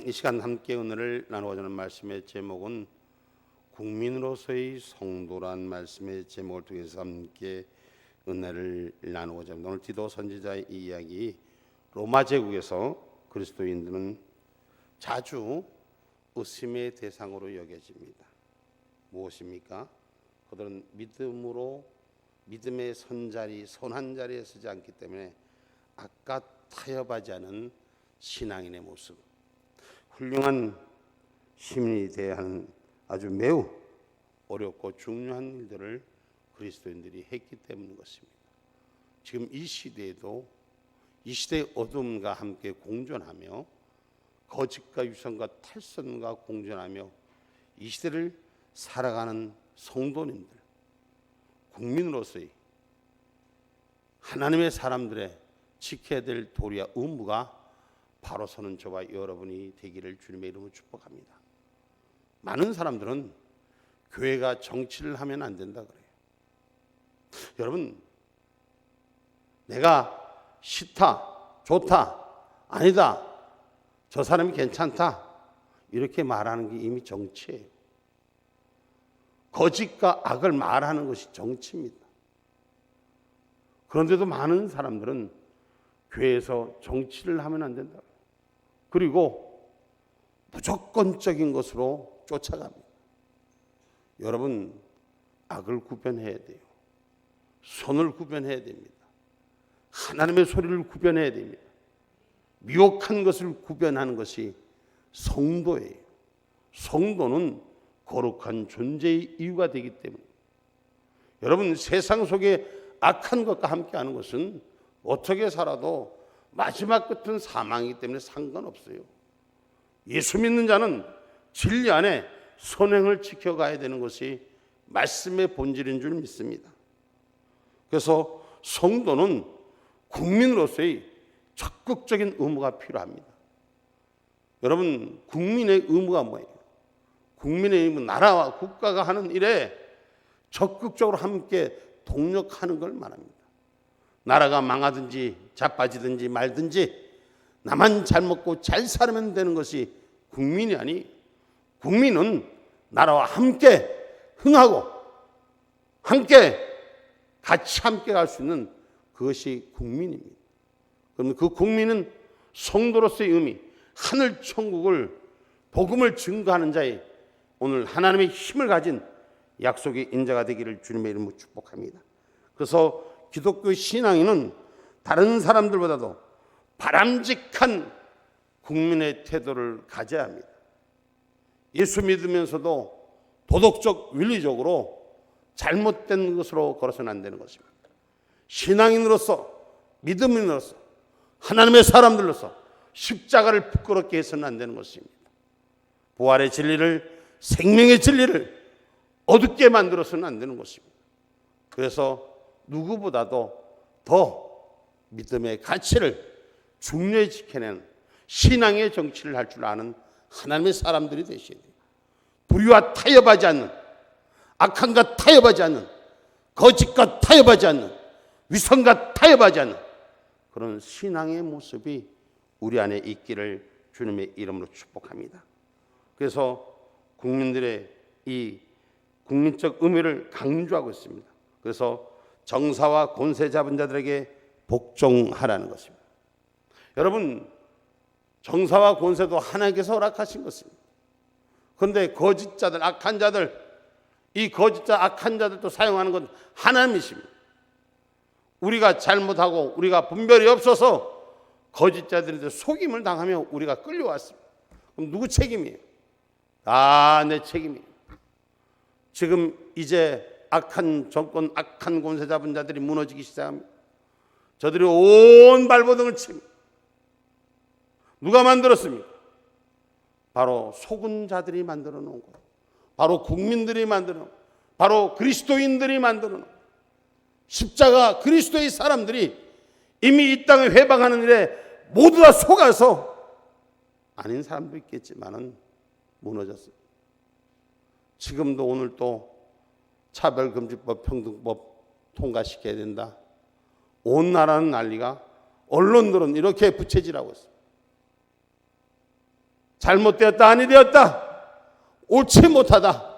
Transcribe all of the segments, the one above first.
이 시간 함께 은혜를 나누고자 하는 말씀의 제목은 국민으로서의 성도란 말씀의 제목을 통해서 함께 은혜를 나누고자 합니다. 오늘 디도 선지자의 이 이야기, 로마 제국에서 그리스도인들은 자주 의심의 대상으로 여겨집니다. 무엇입니까? 그들은 믿음의 선자리, 선한 자리에 서지 않기 때문에 아까 타협하지 않은 신앙인의 모습, 훌륭한 시민이 되어야 하는 아주 매우 어렵고 중요한 일들을 그리스도인들이 했기 때문인 것입니다. 지금 이 시대에도 이 시대의 어둠과 함께 공존하며 거짓과 유선과 탈선과 공존하며 이 시대를 살아가는 성도님들, 국민으로서의 하나님의 사람들의 지켜야 될 도리와 의무가 바로 서는 저와 여러분이 되기를 주님의 이름으로 축복합니다. 많은 사람들은 교회가 정치를 하면 안 된다 그래요. 여러분, 내가 싫다, 좋다, 아니다, 저 사람이 괜찮다 이렇게 말하는 게 이미 정치예요. 거짓과 악을 말하는 것이 정치입니다. 그런데도 많은 사람들은 교회에서 정치를 하면 안 된다. 그리고 무조건적인 것으로 쫓아갑니다. 여러분, 악을 구별해야 돼요. 선을 구별해야 됩니다. 하나님의 소리를 구별해야 됩니다. 미혹한 것을 구별하는 것이 성도예요. 성도는 거룩한 존재의 이유가 되기 때문에 여러분, 세상 속에 악한 것과 함께하는 것은 어떻게 살아도 마지막 끝은 사망이기 때문에 상관없어요. 예수 믿는 자는 진리 안에 선행을 지켜가야 되는 것이 말씀의 본질인 줄 믿습니다. 그래서 성도는 국민으로서의 적극적인 의무가 필요합니다. 여러분, 국민의 의무가 뭐예요? 국민의 의무, 나라와 국가가 하는 일에 적극적으로 함께 동력하는 걸 말합니다. 나라가 망하든지 자빠지든지 말든지 나만 잘 먹고 잘 살면 되는 것이 국민이 아니, 국민은 나라와 함께 흥하고 함께 같이 함께 갈 수 있는 그것이 국민입니다. 그러면 그 국민은 성도로서의 의미, 하늘 천국을 복음을 증거하는 자의 오늘 하나님의 힘을 가진 약속의 인자가 되기를 주님의 이름으로 축복합니다. 그래서 기독교 신앙인은 다른 사람들보다도 바람직한 국민의 태도를 가져야 합니다. 예수 믿으면서도 도덕적, 윤리적으로 잘못된 것으로 걸어서는 안 되는 것입니다. 신앙인으로서, 믿음인으로서, 하나님의 사람들로서 십자가를 부끄럽게 해서는 안 되는 것입니다. 부활의 진리를, 생명의 진리를 어둡게 만들어서는 안 되는 것입니다. 그래서 누구보다도 더 믿음의 가치를 중요히 지켜내는 신앙의 정치를 할 줄 아는 하나님의 사람들이 되셔야 돼요. 불의와 타협하지 않는, 악함과 타협하지 않는, 거짓과 타협하지 않는, 위선과 타협하지 않는 그런 신앙의 모습이 우리 안에 있기를 주님의 이름으로 축복합니다. 그래서 국민들의 이 국민적 의미를 강조하고 있습니다. 그래서 정사와 권세 잡은 자들에게 복종하라는 것입니다. 여러분, 정사와 권세도 하나님께서 허락하신 것입니다. 그런데 거짓자들, 악한 자들, 이 거짓자, 악한 자들도 사용하는 건 하나님이십니다. 우리가 잘못하고 우리가 분별이 없어서 거짓자들한테 속임을 당하며 우리가 끌려왔습니다. 그럼 누구 책임이에요? 내 책임이에요. 지금 이제 악한 정권, 악한 권세 잡은 자들이 무너지기 시작합니다. 저들이 온 발버둥을 칩니다. 누가 만들었습니까? 바로 속은 자들이 만들어 놓은 거예요. 바로 국민들이 만들어 놓은 거예요. 바로 그리스도인들이 만들어 놓은 거예요. 십자가 그리스도의 사람들이 이미 이 땅을 회방하는 일에 모두 다 속아서 아닌 사람도 있겠지만은 무너졌어요. 지금도 오늘 또 차별금지법, 평등법 통과시켜야 된다. 온 나라는 난리가, 언론들은 이렇게 부채질하고 있어요. 잘못되었다, 아니 되었다, 옳지 못하다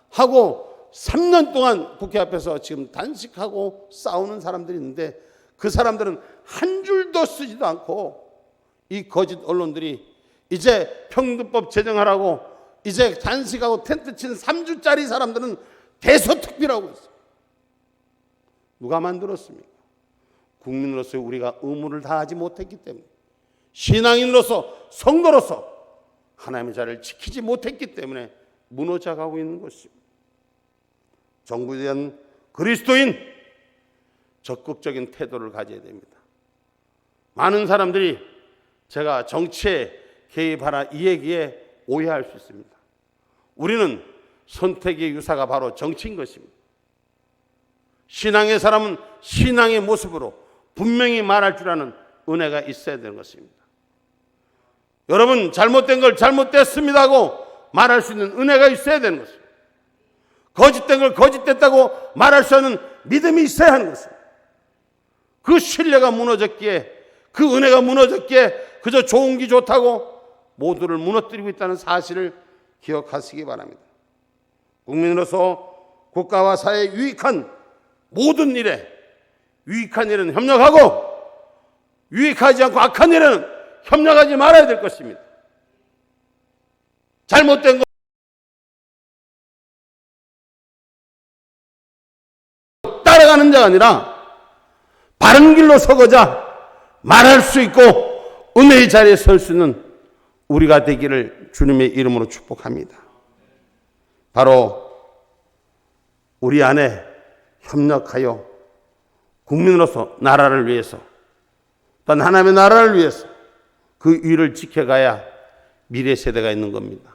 하고 3년 동안 국회 앞에서 지금 단식하고 싸우는 사람들이 있는데 그 사람들은 한 줄도 쓰지도 않고 이 거짓 언론들이 이제 평등법 제정하라고 이제 단식하고 텐트 친 3주짜리 사람들은 대소특비라고 있어요. 누가 만들었습니까? 국민으로서 우리가 의무를 다하지 못했기 때문에, 신앙인으로서 성도로서 하나님의 자리를 지키지 못했기 때문에 무너져가고 있는 것입니다. 정부에 대한 그리스도인 적극적인 태도를 가져야 됩니다. 많은 사람들이 제가 정치에 개입하라 이 얘기에 오해할 수 있습니다. 우리는 선택의 유사가 바로 정치인 것입니다. 신앙의 사람은 신앙의 모습으로 분명히 말할 줄 아는 은혜가 있어야 되는 것입니다. 여러분, 잘못된 걸 잘못됐습니다 하고 말할 수 있는 은혜가 있어야 되는 것입니다. 거짓된 걸 거짓됐다고 말할 수 있는 믿음이 있어야 하는 것입니다. 그 신뢰가 무너졌기에, 그 은혜가 무너졌기에 그저 좋은 기 좋다고 모두를 무너뜨리고 있다는 사실을 기억하시기 바랍니다. 국민으로서 국가와 사회에 유익한 모든 일에, 유익한 일은 협력하고 유익하지 않고 악한 일에는 협력하지 말아야 될 것입니다. 잘못된 거 따라가는 자가 아니라 바른 길로 서고자 말할 수 있고 은혜의 자리에 설 수 있는 우리가 되기를 주님의 이름으로 축복합니다. 바로 우리 안에 협력하여 국민으로서 나라를 위해서, 또 하나님의 나라를 위해서 그 위를 지켜가야 미래 세대가 있는 겁니다.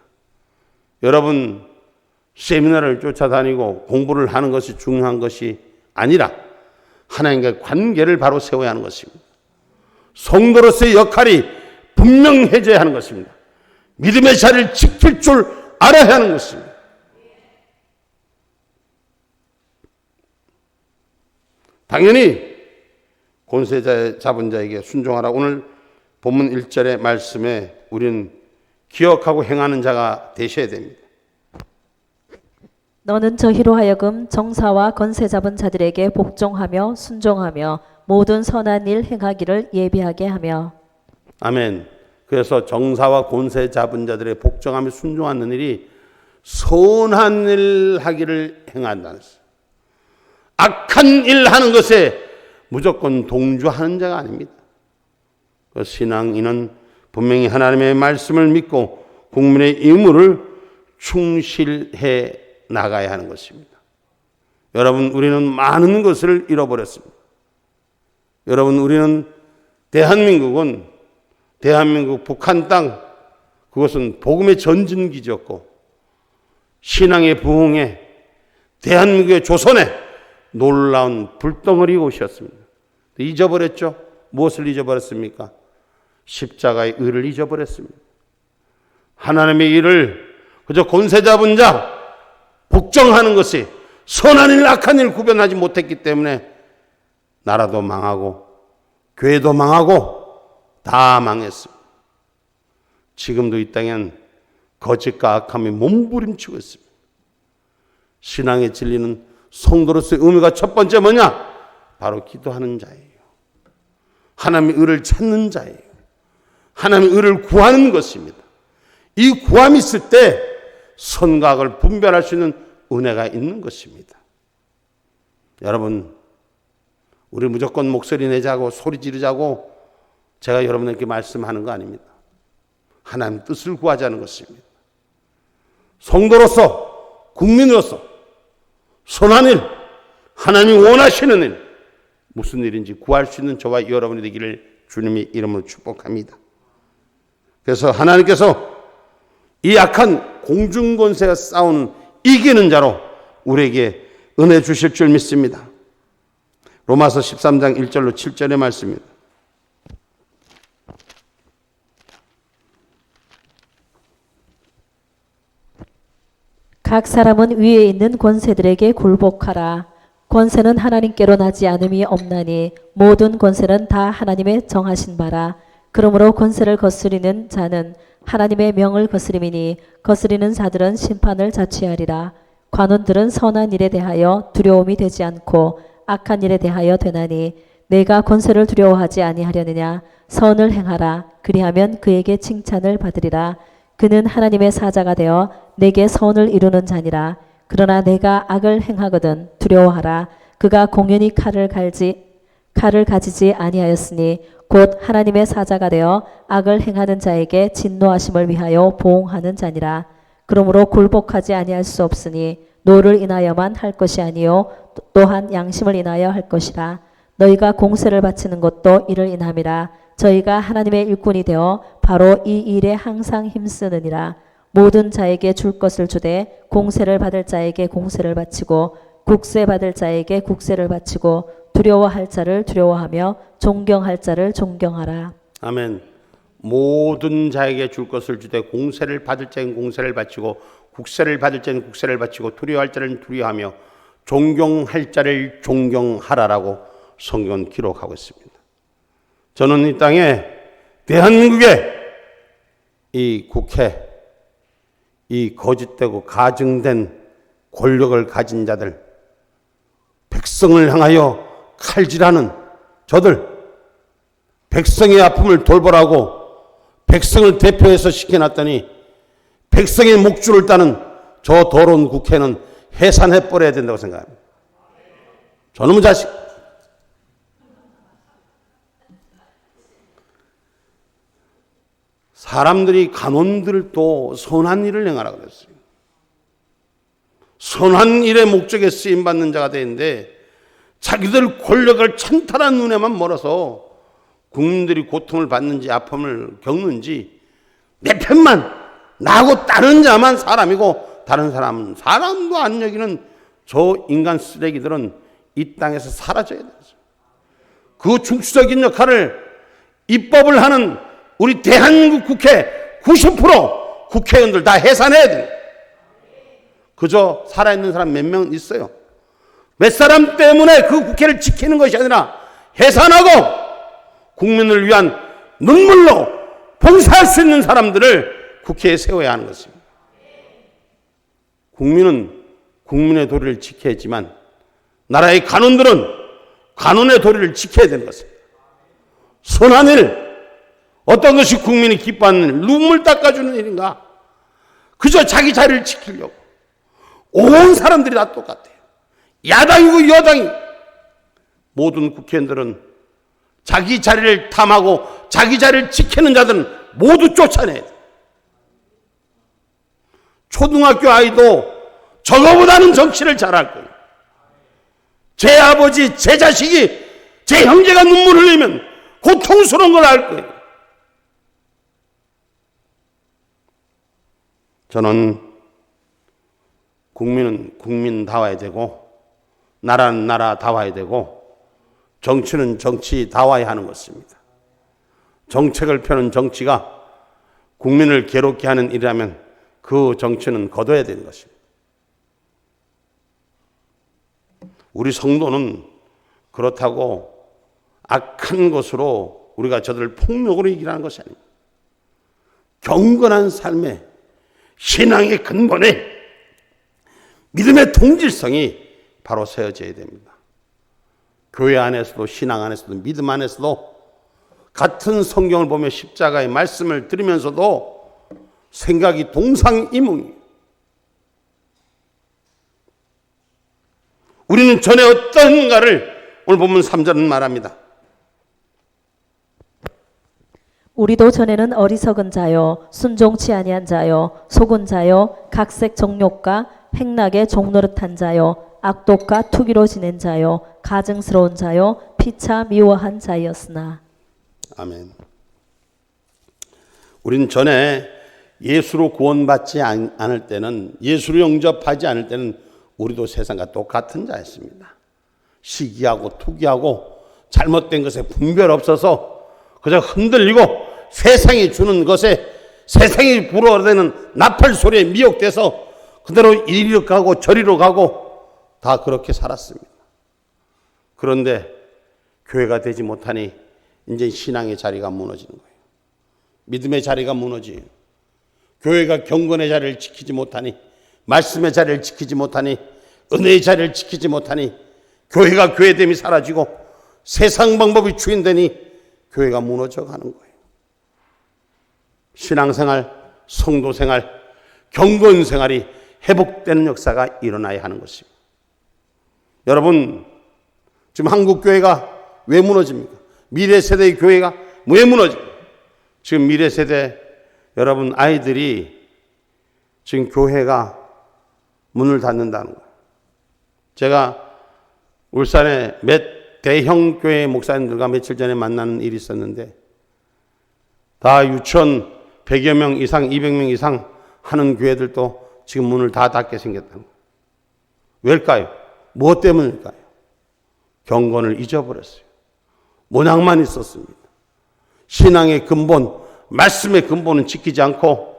여러분, 세미나를 쫓아다니고 공부를 하는 것이 중요한 것이 아니라 하나님과의 관계를 바로 세워야 하는 것입니다. 성도로서의 역할이 분명해져야 하는 것입니다. 믿음의 자리를 지킬 줄 알아야 하는 것입니다. 당연히 권세 잡은 자에게 순종하라. 오늘 본문 1절의 말씀에 우리는 기억하고 행하는 자가 되셔야 됩니다. 너는 저희로 하여금 정사와 권세 잡은 자들에게 복종하며 순종하며 모든 선한 일 행하기를 예비하게 하며. 아멘. 그래서 정사와 권세 잡은 자들의 복종하며 순종하는 일이 선한 일 하기를 행한다는 것입니다. 악한 일 하는 것에 무조건 동조하는 자가 아닙니다. 그 신앙인은 분명히 하나님의 말씀을 믿고 국민의 의무를 충실해 나가야 하는 것입니다. 여러분, 우리는 많은 것을 잃어버렸습니다. 여러분, 우리는 대한민국 북한 땅, 그것은 복음의 전진기지였고 신앙의 부흥에 대한민국의 조선에 놀라운 불덩어리 옷이었습니다. 잊어버렸죠? 무엇을 잊어버렸습니까? 십자가의 의를 잊어버렸습니다. 하나님의 일을 그저 권세 잡은 자 복종하는 것이 선한 일 악한 일 구별하지 못했기 때문에 나라도 망하고 교회도 망하고 다 망했습니다. 지금도 이 땅엔 거짓과 악함이 몸부림치고 있습니다. 신앙의 진리는 성도로서의 의미가 첫 번째 뭐냐? 바로 기도하는 자예요. 하나님의 의를 찾는 자예요. 하나님의 의를 구하는 것입니다. 이 구함이 있을 때 선과 악을 분별할 수 있는 은혜가 있는 것입니다. 여러분, 우리 무조건 목소리 내자고 소리 지르자고 제가 여러분에게 말씀하는 거 아닙니다. 하나님 뜻을 구하자는 것입니다. 성도로서, 국민으로서 선한 일, 하나님이 원하시는 일, 무슨 일인지 구할 수 있는 저와 여러분이 되기를 주님의 이름으로 축복합니다. 그래서 하나님께서 이 악한 공중권세가 싸우는 이기는 자로 우리에게 은혜 주실 줄 믿습니다. 로마서 13장 1절로 7절의 말씀입니다. 각 사람은 위에 있는 권세들에게 굴복하라. 권세는 하나님께로 나지 않음이 없나니 모든 권세는 다 하나님의 정하신 바라. 그러므로 권세를 거스리는 자는 하나님의 명을 거스림이니 거스리는 자들은 심판을 자취하리라. 관원들은 선한 일에 대하여 두려움이 되지 않고 악한 일에 대하여 되나니 내가 권세를 두려워하지 아니하려느냐. 선을 행하라. 그리하면 그에게 칭찬을 받으리라. 그는 하나님의 사자가 되어 내게 선을 이루는 자니라. 그러나 내가 악을 행하거든 두려워하라. 그가 공연히 칼을 가지지 아니하였으니 곧 하나님의 사자가 되어 악을 행하는 자에게 진노하심을 위하여 보응하는 자니라. 그러므로 굴복하지 아니할 수 없으니 노를 인하여만 할 것이 아니요 또한 양심을 인하여 할 것이라. 너희가 공세를 바치는 것도 이를 인함이라. 저희가 하나님의 일꾼이 되어 바로 이 일에 항상 힘쓰느니라. 모든 자에게 줄 것을 주되 공세를 받을 자에게 공세를 바치고 국세 받을 자에게 국세를 바치고 두려워할 자를 두려워하며 존경할 자를 존경하라. 아멘. 모든 자에게 줄 것을 주되 공세를 받을 자에게 공세를 바치고 국세를 받을 자에게 국세를 바치고 두려워할 자를 두려워하며 존경할 자를 존경하라라고 성경은 기록하고 있습니다. 저는 이 땅에 대한민국의 이 국회, 이 거짓되고 가증된 권력을 가진 자들, 백성을 향하여 칼질하는 저들, 백성의 아픔을 돌보라고 백성을 대표해서 시켜놨더니 백성의 목줄을 따는 저 더러운 국회는 해산해버려야 된다고 생각합니다. 저놈의 자식. 사람들이 간원들도 선한 일을 행하라 그랬어요. 선한 일의 목적에 쓰임받는 자가 되는데 자기들 권력을 찬탈한 눈에만 멀어서 국민들이 고통을 받는지 아픔을 겪는지 내 편만 나하고 다른 자만 사람이고 다른 사람은 사람도 안 여기는 저 인간 쓰레기들은 이 땅에서 사라져야 되죠. 그 중추적인 역할을 입법을 하는 우리 대한민국 국회 90% 국회의원들 다 해산해야 돼요. 그저 살아있는 사람 몇 명 있어요. 몇 사람 때문에 그 국회를 지키는 것이 아니라 해산하고 국민을 위한 눈물로 봉사할 수 있는 사람들을 국회에 세워야 하는 것입니다. 국민은 국민의 도리를 지켜야지만 나라의 간원들은 간원의 도리를 지켜야 되는 것입니다. 선한 일, 어떤 것이 국민이 기뻐하는 일, 눈물 닦아주는 일인가? 그저 자기 자리를 지키려고 온 사람들이 다 똑같아요. 야당이고 여당이 모든 국회의원들은 자기 자리를 탐하고 자기 자리를 지키는 자들은 모두 쫓아내야 돼. 초등학교 아이도 저거보다는 정치를 잘할 거예요. 제 아버지, 제 자식이, 제 형제가 눈물 흘리면 고통스러운 걸 알 거예요. 저는 국민은 국민다워야 되고 나라는 나라다워야 되고 정치는 정치다워야 하는 것입니다. 정책을 펴는 정치가 국민을 괴롭게 하는 일이라면 그 정치는 거둬야 되는 것입니다. 우리 성도는 그렇다고 악한 것으로 우리가 저들을 폭력으로 이기라는 것이 아닙니다. 경건한 삶에 신앙의 근본에 믿음의 동질성이 바로 세워져야 됩니다. 교회 안에서도 신앙 안에서도 믿음 안에서도 같은 성경을 보며 십자가의 말씀을 들으면서도 생각이 동상이몽이에요. 우리는 전에 어떤가를 오늘 보면 3절은 말합니다. 우리도 전에는 어리석은 자요 순종치 아니한 자요 속은 자요 각색 정욕과 행락에 종노릇한 자요 악독과 투기로 지낸 자요 가증스러운 자요 피차 미워한 자였으나. 아멘. 우린 전에 예수로 구원받지 않을 때는, 예수로 영접하지 않을 때는 우리도 세상과 똑같은 자였습니다. 시기하고 투기하고 잘못된 것에 분별 없어서 그저 흔들리고 세상이 주는 것에, 세상이 불어대는 나팔 소리에 미혹돼서 그대로 이리로 가고 저리로 가고 다 그렇게 살았습니다. 그런데 교회가 되지 못하니 이제 신앙의 자리가 무너지는 거예요. 믿음의 자리가 무너지, 교회가 경건의 자리를 지키지 못하니, 말씀의 자리를 지키지 못하니, 은혜의 자리를 지키지 못하니, 교회가 교회됨이 사라지고 세상 방법이 주인되니 교회가 무너져 가는 거예요. 신앙생활, 성도생활, 경건생활이 회복되는 역사가 일어나야 하는 것입니다. 여러분, 지금 한국 교회가 왜 무너집니까? 미래 세대의 교회가 왜 무너집니까? 지금 미래 세대 여러분 아이들이 지금 교회가 문을 닫는다는 거예요. 제가 울산의 몇 대형 교회 목사님들과 며칠 전에 만나는 일이 있었는데 다 유치원 100여 명 이상, 200명 이상 하는 교회들도 지금 문을 다 닫게 생겼다는 거예요. 왜일까요? 무엇 때문일까요? 경건을 잊어버렸어요. 모양만 있었습니다. 신앙의 근본, 말씀의 근본은 지키지 않고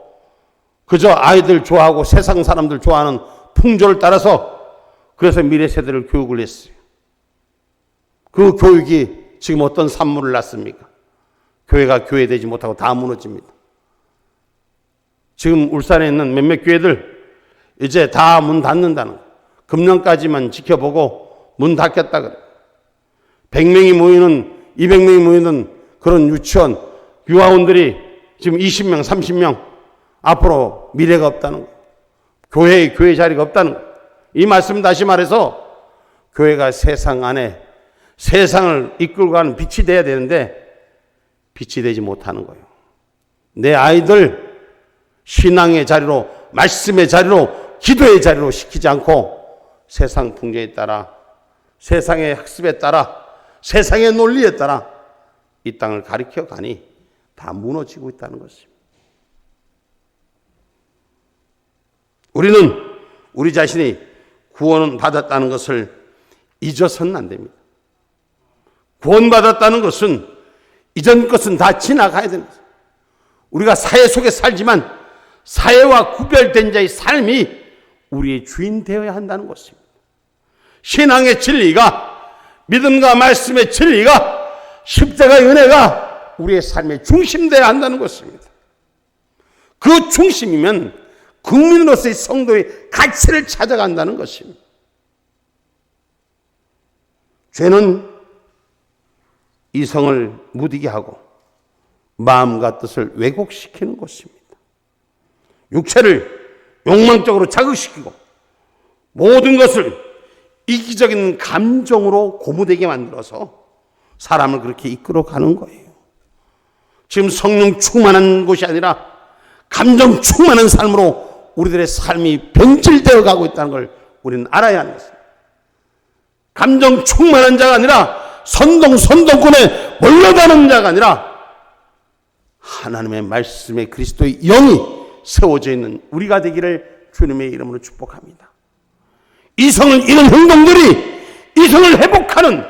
그저 아이들 좋아하고 세상 사람들 좋아하는 풍조를 따라서 그래서 미래 세대를 교육을 했어요. 그 교육이 지금 어떤 산물을 낳습니까? 교회가 교회되지 못하고 다 무너집니다. 지금 울산에 있는 몇몇 교회들 이제 다 문 닫는다는 거예요. 금년까지만 지켜보고 문 닫겠다 그래요. 100명이 모이는 200명이 모이는 그런 유치원 유아원들이 지금 20명 30명 앞으로 미래가 없다는 거예요. 교회에 교회 자리가 없다는 거예요. 이 말씀 다시 말해서 교회가 세상 안에 세상을 이끌고 가는 빛이 돼야 되는데 빛이 되지 못하는 거예요. 내 아이들 신앙의 자리로, 말씀의 자리로, 기도의 자리로 시키지 않고 세상 풍조에 따라, 세상의 학습에 따라, 세상의 논리에 따라 이 땅을 가리켜 가니 다 무너지고 있다는 것입니다. 우리는 우리 자신이 구원은 받았다는 것을 잊어서는 안 됩니다. 구원받았다는 것은 이전 것은 다 지나가야 됩니다. 우리가 사회 속에 살지만 사회와 구별된 자의 삶이 우리의 주인 되어야 한다는 것입니다. 신앙의 진리가, 믿음과 말씀의 진리가, 십자가의 은혜가 우리의 삶의 중심 되어야 한다는 것입니다. 그 중심이면 국민으로서의 성도의 가치를 찾아간다는 것입니다. 죄는 이성을 무디게 하고 마음과 뜻을 왜곡시키는 것입니다. 육체를 욕망적으로 자극시키고 모든 것을 이기적인 감정으로 고무되게 만들어서 사람을 그렇게 이끌어가는 거예요. 지금 성령 충만한 곳이 아니라 감정 충만한 삶으로 우리들의 삶이 변질되어 가고 있다는 걸 우리는 알아야 하는 것입니다. 감정 충만한 자가 아니라 선동권에 몰려가는 자가 아니라 하나님의 말씀에 그리스도의 영이 세워져 있는 우리가 되기를 주님의 이름으로 축복합니다. 이성을 잃은 행동들이 이성을 회복하는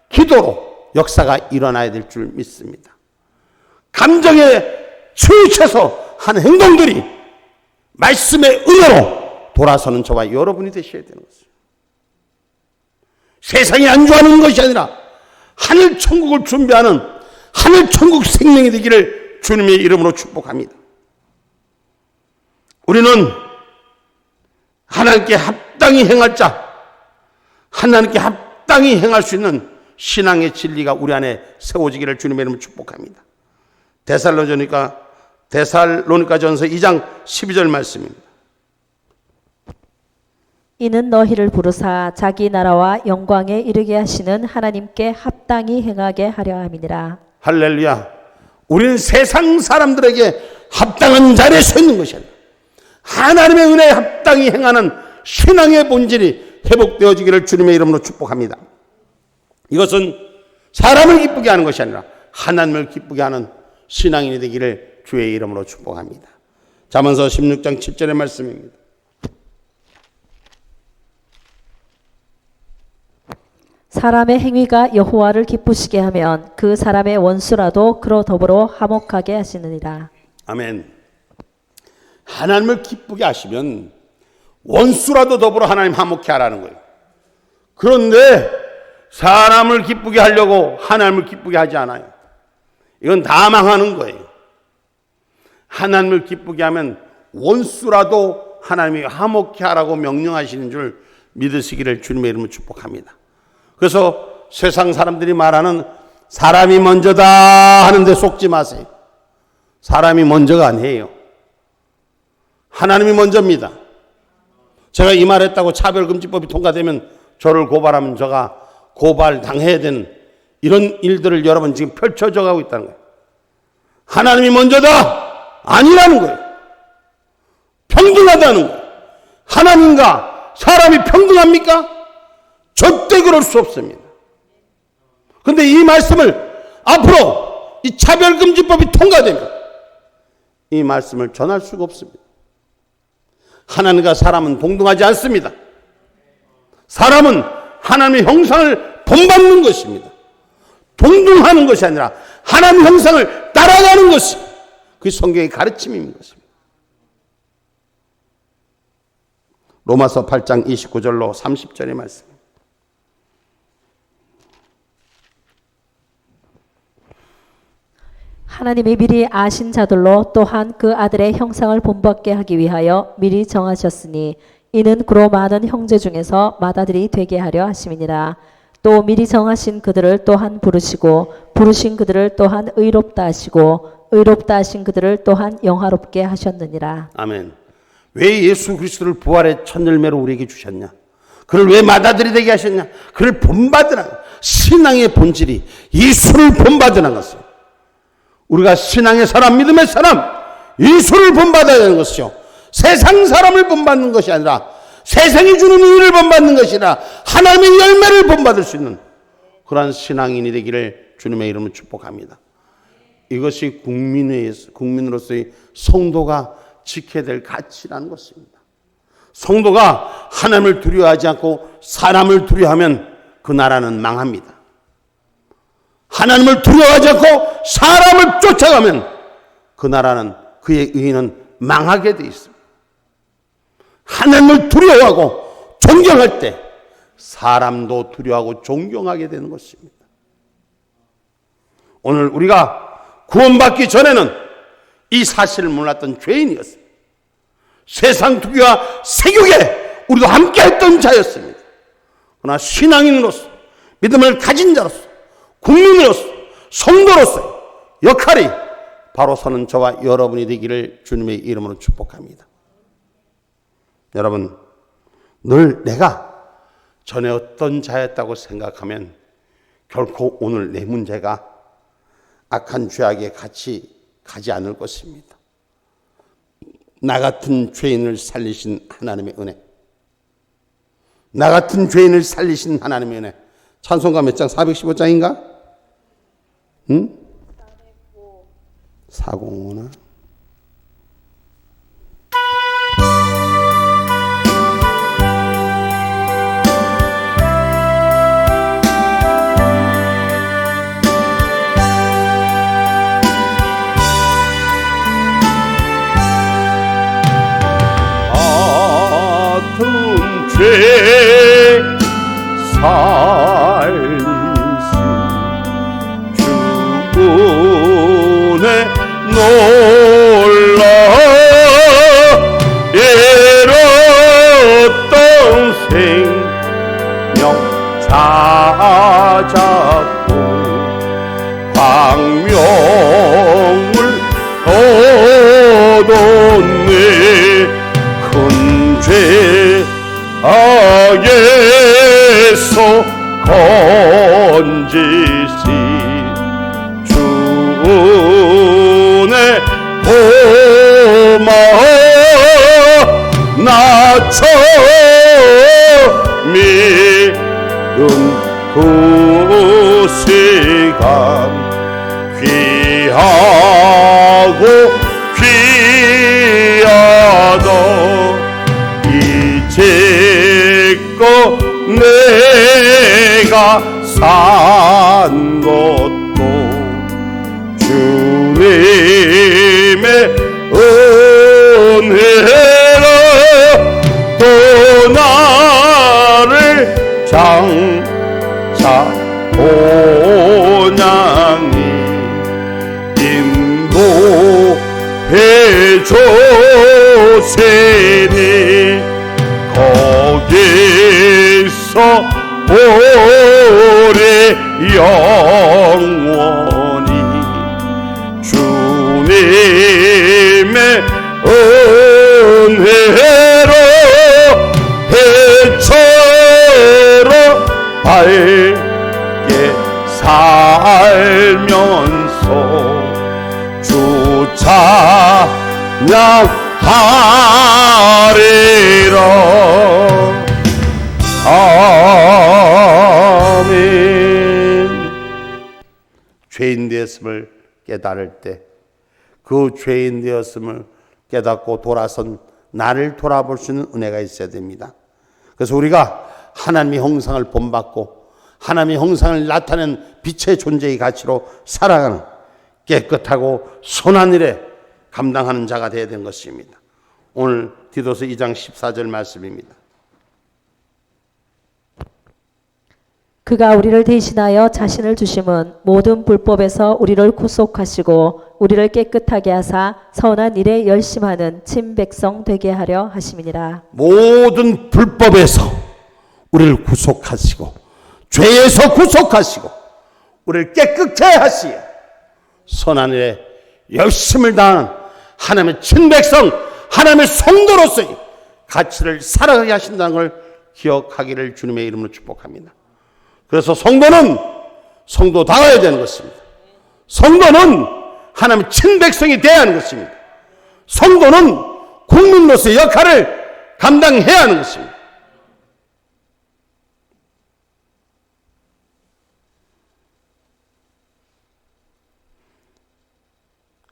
기도로 역사가 일어나야 될 줄 믿습니다. 감정에 치우쳐서 한 행동들이 말씀의 은혜로 돌아서는 저와 여러분이 되셔야 되는 것입니다. 세상이 안주하는 것이 아니라 하늘 천국을 준비하는 하늘 천국 생명이 되기를 주님의 이름으로 축복합니다. 우리는 하나님께 합당히 행할 자, 하나님께 합당히 행할 수 있는 신앙의 진리가 우리 안에 세워지기를 주님의 이름으로 축복합니다. 데살로니가전서 2장 12절 말씀입니다. 이는 너희를 부르사 자기 나라와 영광에 이르게 하시는 하나님께 합당히 행하게 하려 함이니라. 할렐루야. 우리는 세상 사람들에게 합당한 자리에 서 있는 것이 아니라 하나님의 은혜에 합당히 행하는 신앙의 본질이 회복되어지기를 주님의 이름으로 축복합니다. 이것은 사람을 기쁘게 하는 것이 아니라 하나님을 기쁘게 하는 신앙인이 되기를 주의 이름으로 축복합니다. 잠언서 16장 7절의 말씀입니다. 사람의 행위가 여호와를 기쁘시게 하면 그 사람의 원수라도 그로 더불어 화목하게 하시느니라. 아멘. 하나님을 기쁘게 하시면 원수라도 더불어 하나님 화목케 하라는 거예요. 그런데 사람을 기쁘게 하려고 하나님을 기쁘게 하지 않아요. 이건 다 망하는 거예요. 하나님을 기쁘게 하면 원수라도 하나님이 화목케 하라고 명령하시는 줄 믿으시기를 주님의 이름으로 축복합니다. 그래서 세상 사람들이 말하는 사람이 먼저다 하는데 속지 마세요. 사람이 먼저가 아니에요. 하나님이 먼저입니다. 제가 이 말했다고 차별금지법이 통과되면 저를 고발하면 제가 고발당해야 되는 이런 일들을 여러분 지금 펼쳐져 가고 있다는 거예요. 하나님이 먼저다 아니라는 거예요. 평등하다는 거예요. 하나님과 사람이 평등합니까? 절대 그럴 수 없습니다. 그런데 이 말씀을 앞으로 이 차별금지법이 통과되면 이 말씀을 전할 수가 없습니다. 하나님과 사람은 동등하지 않습니다. 사람은 하나님의 형상을 본받는 것입니다. 동등하는 것이 아니라 하나님의 형상을 따라가는 것이 그 성경의 가르침인 것입니다. 로마서 8장 29절로 30절의 말씀. 하나님이 미리 아신 자들로 또한 그 아들의 형상을 본받게 하기 위하여 미리 정하셨으니 이는 그로 많은 형제 중에서 맏아들이 되게 하려 하심이니라. 또 미리 정하신 그들을 또한 부르시고 부르신 그들을 또한 의롭다 하시고 의롭다 하신 그들을 또한 영화롭게 하셨느니라. 아멘. 왜 예수 그리스도를 부활의 첫 열매로 우리에게 주셨냐? 그를 왜 맏아들이 되게 하셨냐? 그를 본받으라. 신앙의 본질이 예수를 본받으라는 것이요. 우리가 신앙의 사람, 믿음의 사람, 예수를 본받아야 되는 것이요. 세상 사람을 본받는 것이 아니라 세상이 주는 의를 본받는 것이 아니라 하나님의 열매를 본받을 수 있는 그러한 신앙인이 되기를 주님의 이름으로 축복합니다. 이것이 국민으로서의 성도가 지켜야 될 가치라는 것입니다. 성도가 하나님을 두려워하지 않고 사람을 두려워하면 그 나라는 망합니다. 하나님을 두려워하지 않고 사람을 쫓아가면 그 나라는 그의 의인은 망하게 돼 있습니다. 하나님을 두려워하고 존경할 때 사람도 두려워하고 존경하게 되는 것입니다. 오늘 우리가 구원받기 전에는 이 사실을 몰랐던 죄인이었습니다. 세상 투기와 세욕에 우리도 함께했던 자였습니다. 그러나 신앙인으로서 믿음을 가진 자로서 국민으로서 성도로서 역할이 바로 서는 저와 여러분이 되기를 주님의 이름으로 축복합니다. 여러분, 늘 내가 전에 어떤 자였다고 생각하면 결코 오늘 내 문제가 악한 죄악에 같이 가지 않을 것입니다. 나 같은 죄인을 살리신 하나님의 은혜, 나 같은 죄인을 살리신 하나님의 은혜. 찬송가 몇 장? 415장인가? 응? 405나? 죄 살리신 주의 놀라 잃었던 생명 찾았고 광명을 얻었네. 큰 죄 악에서 건지시 주의 고마워 나처 믿음 그 시간 귀하고 귀하다. 이제껏 내가 산 것도 주님의 은혜라. 또 나를 장차 본향이 인도해 주시니 거기서 오래 영원히 주님의 은혜로 해처럼 밝게 살면서 주 찬양하리라. 아멘. 죄인 되었음을 깨달을 때 그 죄인 되었음을 깨닫고 돌아선 나를 돌아볼 수 있는 은혜가 있어야 됩니다. 그래서 우리가 하나님의 형상을 본받고 하나님의 형상을 나타낸 빛의 존재의 가치로 살아가는 깨끗하고 선한 일에 감당하는 자가 되어야 되는 것입니다. 오늘 디도서 2장 14절 말씀입니다. 그가 우리를 대신하여 자신을 주심은 모든 불법에서 우리를 구속하시고 우리를 깨끗하게 하사 선한 일에 열심하는 친백성 되게 하려 하심이니라. 모든 불법에서 우리를 구속하시고 죄에서 구속하시고 우리를 깨끗게 하시어 선한 일에 열심을 다하는 하나님의 친백성, 하나님의 성도로서의 가치를 살아가게 하신다는 걸 기억하기를 주님의 이름으로 축복합니다. 그래서 성도는 성도다워야 되는 것입니다. 성도는 하나님의 친백성이 되어야 하는 것입니다. 성도는 국민으로서의 역할을 감당해야 하는 것입니다.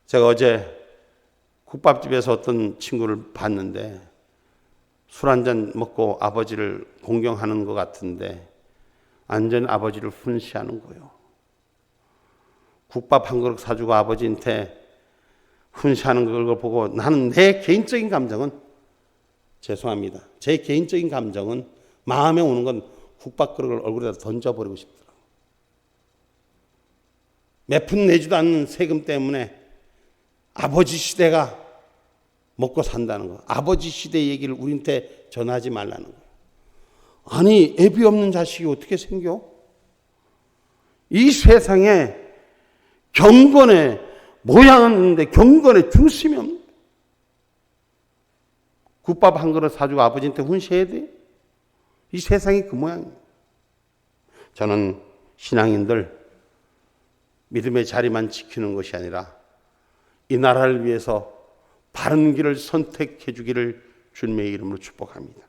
제가 어제 국밥집에서 어떤 친구를 봤는데 술 한잔 먹고 아버지를 공경하는 것 같은데 완전 아버지를 훈시하는 거예요. 국밥 한 그릇 사주고 아버지한테 훈시하는 걸 보고 나는 내 개인적인 감정은 죄송합니다. 제 개인적인 감정은 마음에 오는 건 국밥 그릇을 얼굴에다 던져버리고 싶더라고요. 몇 푼 내지도 않는 세금 때문에 아버지 시대가 먹고 산다는 거. 아버지 시대 얘기를 우리한테 전하지 말라는 거예요. 아니 애비 없는 자식이 어떻게 생겨? 이 세상에 경건의 모양은 있는데 경건의 중심이 없는 거예요. 국밥 한 그릇 사주고 아버지한테 훈시해야 돼? 이 세상이 그 모양이에요. 저는 신앙인들 믿음의 자리만 지키는 것이 아니라 이 나라를 위해서 바른 길을 선택해 주기를 주님의 이름으로 축복합니다.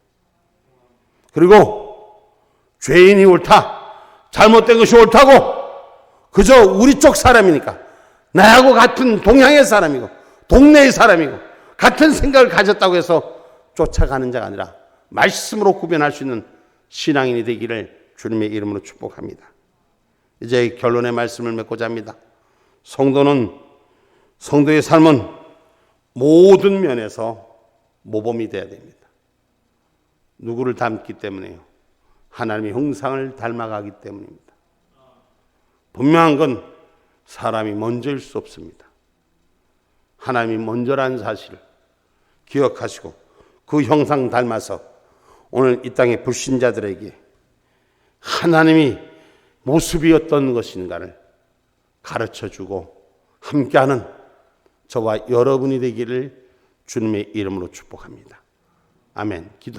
그리고 죄인이 옳다, 잘못된 것이 옳다고 그저 우리 쪽 사람이니까 나하고 같은 동양의 사람이고 동네의 사람이고 같은 생각을 가졌다고 해서 쫓아가는 자가 아니라 말씀으로 구별할 수 있는 신앙인이 되기를 주님의 이름으로 축복합니다. 이제 결론의 말씀을 맺고자 합니다. 성도의 삶은 모든 면에서 모범이 되어야 됩니다. 누구를 닮기 때문에요? 하나님의 형상을 닮아가기 때문입니다. 분명한 건 사람이 먼저일 수 없습니다. 하나님이 먼저라는 사실을 기억하시고 그 형상 닮아서 오늘 이 땅의 불신자들에게 하나님이 모습이 어떤 것인가를 가르쳐주고 함께하는 저와 여러분이 되기를 주님의 이름으로 축복합니다. 아멘. 기도.